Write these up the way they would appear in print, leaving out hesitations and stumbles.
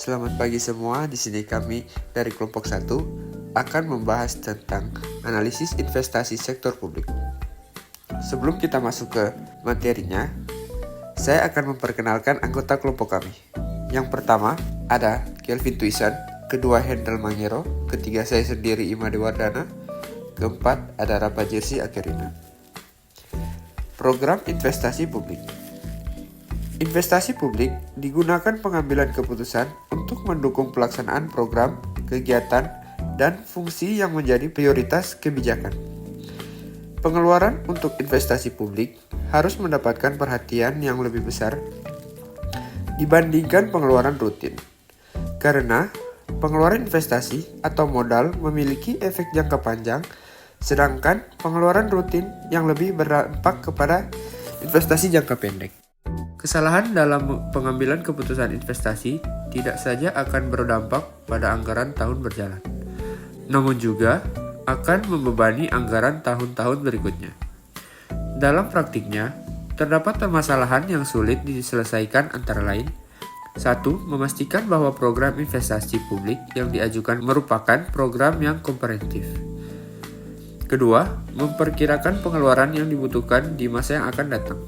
Selamat pagi semua, di sini kami dari kelompok 1 akan membahas tentang analisis investasi sektor publik. Sebelum kita masuk ke materinya, saya akan memperkenalkan anggota kelompok kami. Yang pertama ada Kelvin Tuisan, kedua Hendel Mangero, ketiga saya sendiri Imade Wardana, keempat ada Rapa Jersi Akerina. Program investasi publik. Investasi publik digunakan pengambilan keputusan untuk mendukung pelaksanaan program, kegiatan, dan fungsi yang menjadi prioritas kebijakan. Pengeluaran untuk investasi publik harus mendapatkan perhatian yang lebih besar dibandingkan pengeluaran rutin. Karena pengeluaran investasi atau modal memiliki efek jangka panjang, sedangkan pengeluaran rutin yang lebih berdampak kepada investasi jangka pendek. Kesalahan dalam pengambilan keputusan investasi tidak saja akan berdampak pada anggaran tahun berjalan, namun juga akan membebani anggaran tahun-tahun berikutnya. Dalam praktiknya, terdapat permasalahan yang sulit diselesaikan antara lain: 1. Memastikan bahwa program investasi publik yang diajukan merupakan program yang komprehensif. Kedua, memperkirakan pengeluaran yang dibutuhkan di masa yang akan datang.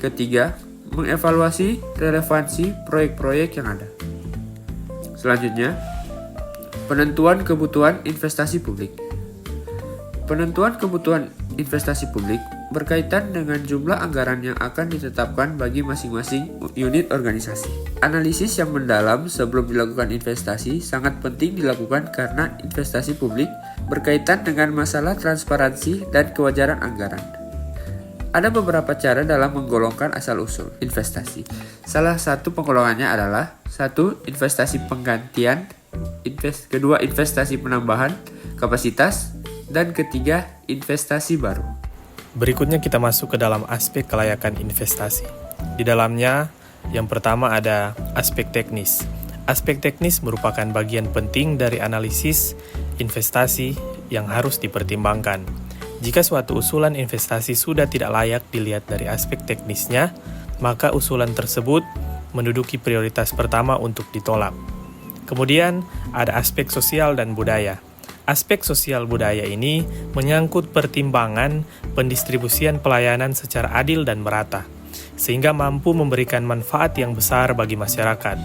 Ketiga, mengevaluasi relevansi proyek-proyek yang ada. Selanjutnya, penentuan kebutuhan investasi publik. Penentuan kebutuhan investasi publik berkaitan dengan jumlah anggaran yang akan ditetapkan bagi masing-masing unit organisasi. Analisis yang mendalam sebelum dilakukan investasi sangat penting dilakukan karena investasi publik berkaitan dengan masalah transparansi dan kewajaran anggaran. Ada beberapa cara dalam menggolongkan asal-usul investasi. Salah satu penggolongannya adalah 1. Investasi penggantian, kedua investasi penambahan kapasitas, dan ketiga investasi baru. Berikutnya kita masuk ke dalam aspek kelayakan investasi. Di dalamnya, yang pertama ada aspek teknis. Aspek teknis merupakan bagian penting dari analisis investasi yang harus dipertimbangkan. Jika suatu usulan investasi sudah tidak layak dilihat dari aspek teknisnya, maka usulan tersebut menduduki prioritas pertama untuk ditolak. Kemudian, ada aspek sosial dan budaya. Aspek sosial budaya ini menyangkut pertimbangan pendistribusian pelayanan secara adil dan merata, sehingga mampu memberikan manfaat yang besar bagi masyarakat.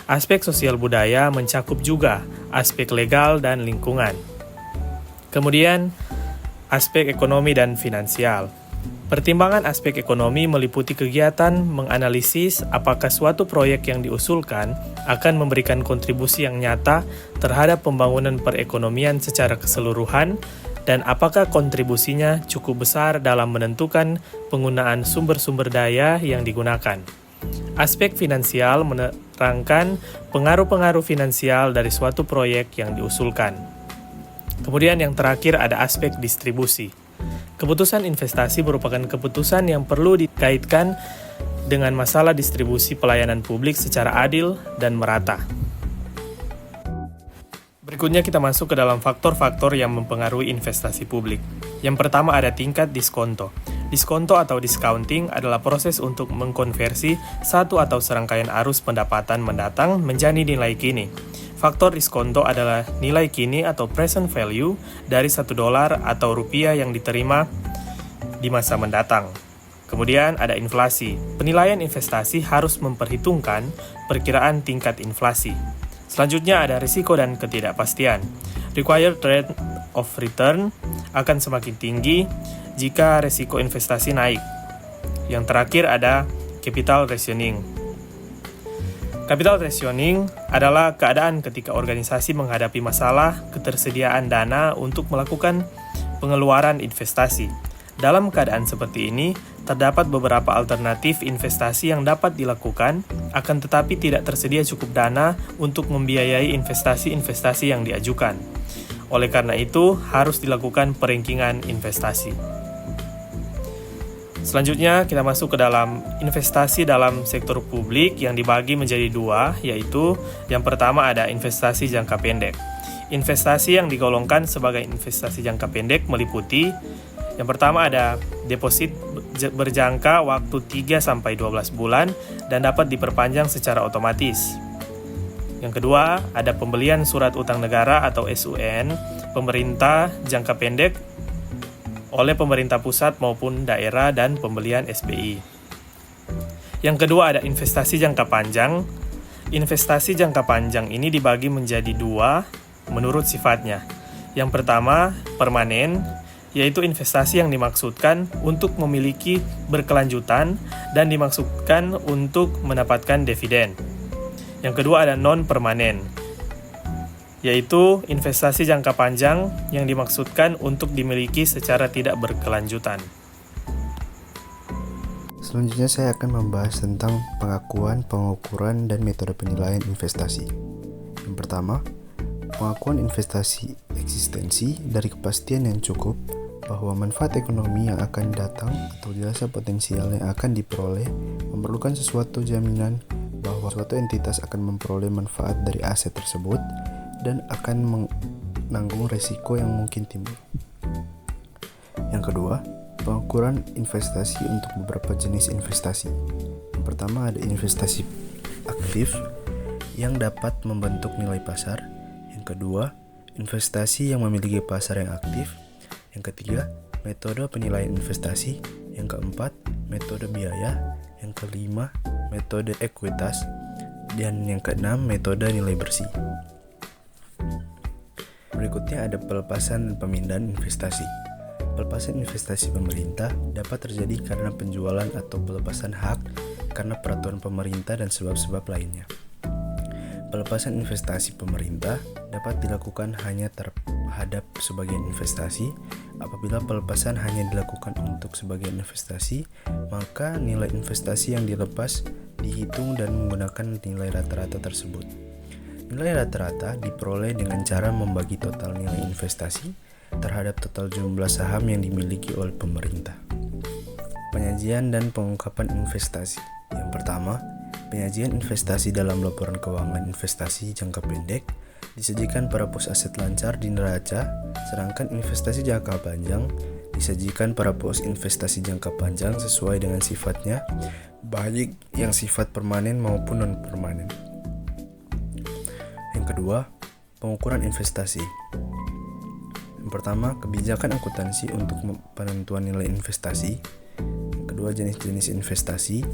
Aspek sosial budaya mencakup juga aspek legal dan lingkungan. Kemudian, aspek ekonomi dan finansial. Pertimbangan aspek ekonomi meliputi kegiatan menganalisis apakah suatu proyek yang diusulkan akan memberikan kontribusi yang nyata terhadap pembangunan perekonomian secara keseluruhan dan apakah kontribusinya cukup besar dalam menentukan penggunaan sumber-sumber daya yang digunakan. Aspek finansial menerangkan pengaruh-pengaruh finansial dari suatu proyek yang diusulkan. Kemudian yang terakhir ada aspek distribusi. Keputusan investasi merupakan keputusan yang perlu dikaitkan dengan masalah distribusi pelayanan publik secara adil dan merata. Berikutnya kita masuk ke dalam faktor-faktor yang mempengaruhi investasi publik. Yang pertama ada tingkat diskonto. Diskonto atau discounting adalah proses untuk mengkonversi satu atau serangkaian arus pendapatan mendatang menjadi nilai kini. Faktor diskonto adalah nilai kini atau present value dari $1 atau rupiah yang diterima di masa mendatang. Kemudian ada inflasi. Penilaian investasi harus memperhitungkan perkiraan tingkat inflasi. Selanjutnya ada risiko dan ketidakpastian. Required rate of return akan semakin tinggi jika risiko investasi naik. Yang terakhir ada capital rationing. Capital rationing adalah keadaan ketika organisasi menghadapi masalah ketersediaan dana untuk melakukan pengeluaran investasi. Dalam keadaan seperti ini, terdapat beberapa alternatif investasi yang dapat dilakukan, akan tetapi tidak tersedia cukup dana untuk membiayai investasi-investasi yang diajukan. Oleh karena itu, harus dilakukan perankingan investasi. Selanjutnya kita masuk ke dalam investasi dalam sektor publik yang dibagi menjadi dua, yaitu yang pertama ada investasi jangka pendek. Investasi yang digolongkan sebagai investasi jangka pendek meliputi yang pertama ada deposit berjangka waktu 3-12 bulan dan dapat diperpanjang secara otomatis. Yang kedua, ada pembelian surat utang negara atau SUN pemerintah jangka pendek oleh pemerintah pusat maupun daerah dan pembelian SBI. Yang kedua, ada investasi jangka panjang. Investasi jangka panjang ini dibagi menjadi dua menurut sifatnya. Yang pertama, permanen, yaitu investasi yang dimaksudkan untuk memiliki berkelanjutan dan dimaksudkan untuk mendapatkan dividen. Yang kedua ada non-permanen, yaitu investasi jangka panjang yang dimaksudkan untuk dimiliki secara tidak berkelanjutan. Selanjutnya saya akan membahas tentang pengakuan, pengukuran, dan metode penilaian investasi. Yang pertama, pengakuan investasi eksistensi dari kepastian yang cukup bahwa manfaat ekonomi yang akan datang atau jasa potensial yang akan diperoleh memerlukan sesuatu jaminan bahwa suatu entitas akan memperoleh manfaat dari aset tersebut dan akan menanggung risiko yang mungkin timbul. Yang kedua, pengukuran investasi untuk beberapa jenis investasi. Yang pertama ada investasi aktif yang dapat membentuk nilai pasar. Yang kedua, investasi yang memiliki pasar yang aktif. Yang ketiga, metode penilaian investasi. Yang keempat, metode biaya. Yang kelima, metode ekuitas. Dan yang keenam, metode nilai bersih. Berikutnya ada pelepasan dan pemindahan investasi. Pelepasan investasi pemerintah dapat terjadi karena penjualan atau pelepasan hak karena peraturan pemerintah dan sebab-sebab lainnya. Pelepasan investasi pemerintah dapat dilakukan hanya terhadap sebagian investasi. Apabila pelepasan hanya dilakukan untuk sebagian investasi, maka nilai investasi yang dilepas dihitung dan menggunakan nilai rata-rata tersebut. Nilai rata-rata diperoleh dengan cara membagi total nilai investasi terhadap total jumlah saham yang dimiliki oleh pemerintah. Penyajian dan pengungkapan investasi. Yang pertama, penyajian investasi dalam laporan keuangan investasi jangka pendek disajikan pada pos aset lancar di neraca, sedangkan investasi jangka panjang disajikan pada pos investasi jangka panjang sesuai dengan sifatnya, baik yang sifat permanen maupun non-permanen. Yang kedua, pengukuran investasi. Yang pertama, kebijakan akuntansi untuk penentuan nilai investasi. Yang kedua, jenis-jenis investasi.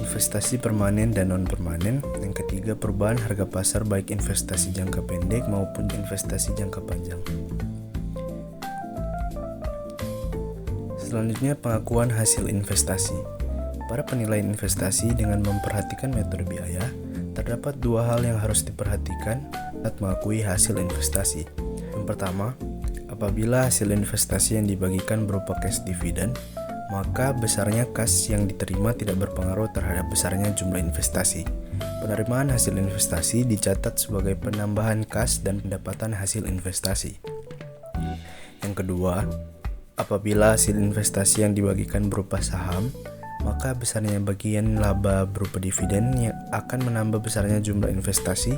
Investasi permanen dan non-permanen. Yang ketiga, perubahan harga pasar baik investasi jangka pendek maupun investasi jangka panjang. Selanjutnya, pengakuan hasil investasi. Pada penilaian investasi dengan memperhatikan metode biaya, terdapat dua hal yang harus diperhatikan saat mengakui hasil investasi. Yang pertama, apabila hasil investasi yang dibagikan berupa cash dividend, maka besarnya kas yang diterima tidak berpengaruh terhadap besarnya jumlah investasi. Penerimaan hasil investasi dicatat sebagai penambahan kas dan pendapatan hasil investasi. Yang kedua, apabila hasil investasi yang dibagikan berupa saham, maka besarnya bagian laba berupa dividen yang akan menambah besarnya jumlah investasi.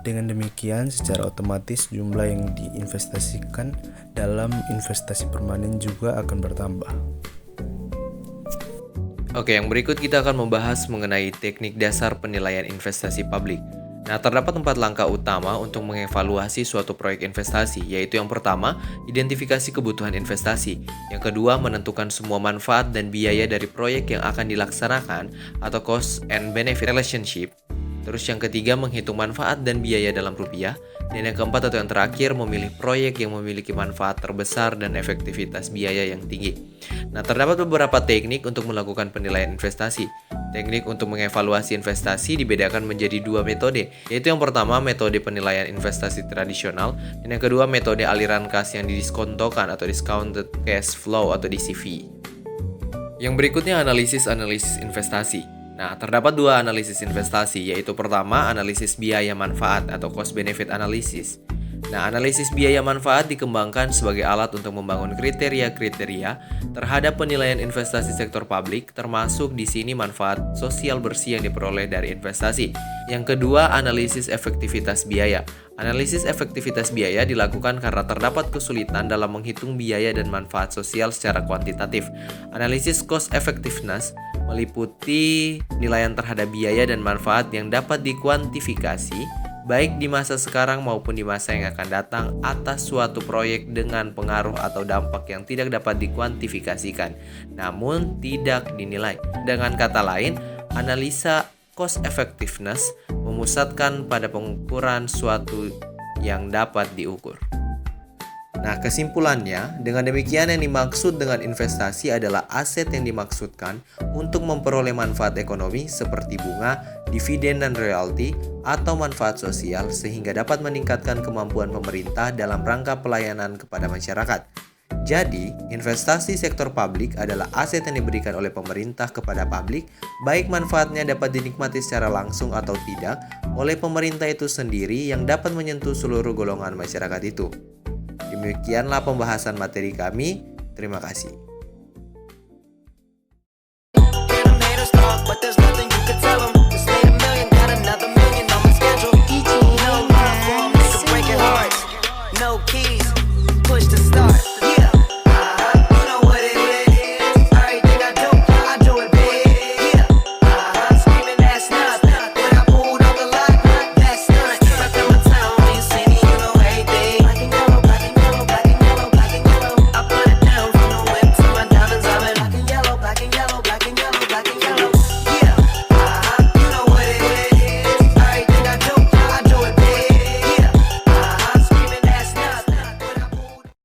Dengan demikian, secara otomatis jumlah yang diinvestasikan dalam investasi permanen juga akan bertambah. Oke, yang berikut kita akan membahas mengenai teknik dasar penilaian investasi publik. Nah, terdapat 4 langkah utama untuk mengevaluasi suatu proyek investasi, yaitu yang pertama, identifikasi kebutuhan investasi. Yang kedua, menentukan semua manfaat dan biaya dari proyek yang akan dilaksanakan atau cost and benefit relationship. Terus yang ketiga, menghitung manfaat dan biaya dalam rupiah. Dan yang keempat atau yang terakhir, memilih proyek yang memiliki manfaat terbesar dan efektivitas biaya yang tinggi. Nah, terdapat beberapa teknik untuk melakukan penilaian investasi. Teknik untuk mengevaluasi investasi dibedakan menjadi 2 metode, yaitu yang pertama metode penilaian investasi tradisional, dan yang kedua metode aliran kas yang didiskontokan atau discounted cash flow atau DCF. Yang berikutnya analisis investasi. Nah, terdapat 2 analisis investasi, yaitu pertama analisis biaya manfaat atau cost benefit analysis. Nah, analisis biaya manfaat dikembangkan sebagai alat untuk membangun kriteria-kriteria terhadap penilaian investasi sektor publik, termasuk di sini manfaat sosial bersih yang diperoleh dari investasi. Yang kedua, analisis efektivitas biaya. Analisis efektivitas biaya dilakukan karena terdapat kesulitan dalam menghitung biaya dan manfaat sosial secara kuantitatif. Analisis cost effectiveness meliputi penilaian terhadap biaya dan manfaat yang dapat dikuantifikasi baik di masa sekarang maupun di masa yang akan datang atas suatu proyek dengan pengaruh atau dampak yang tidak dapat dikuantifikasikan, namun tidak dinilai. Dengan kata lain, analisa cost effectiveness memusatkan pada pengukuran suatu yang dapat diukur. Nah, kesimpulannya, dengan demikian yang dimaksud dengan investasi adalah aset yang dimaksudkan untuk memperoleh manfaat ekonomi seperti bunga, dividen dan royalti, atau manfaat sosial sehingga dapat meningkatkan kemampuan pemerintah dalam rangka pelayanan kepada masyarakat. Jadi, investasi sektor publik adalah aset yang diberikan oleh pemerintah kepada publik, baik manfaatnya dapat dinikmati secara langsung atau tidak oleh pemerintah itu sendiri yang dapat menyentuh seluruh golongan masyarakat itu. Demikianlah pembahasan materi kami. Terima kasih.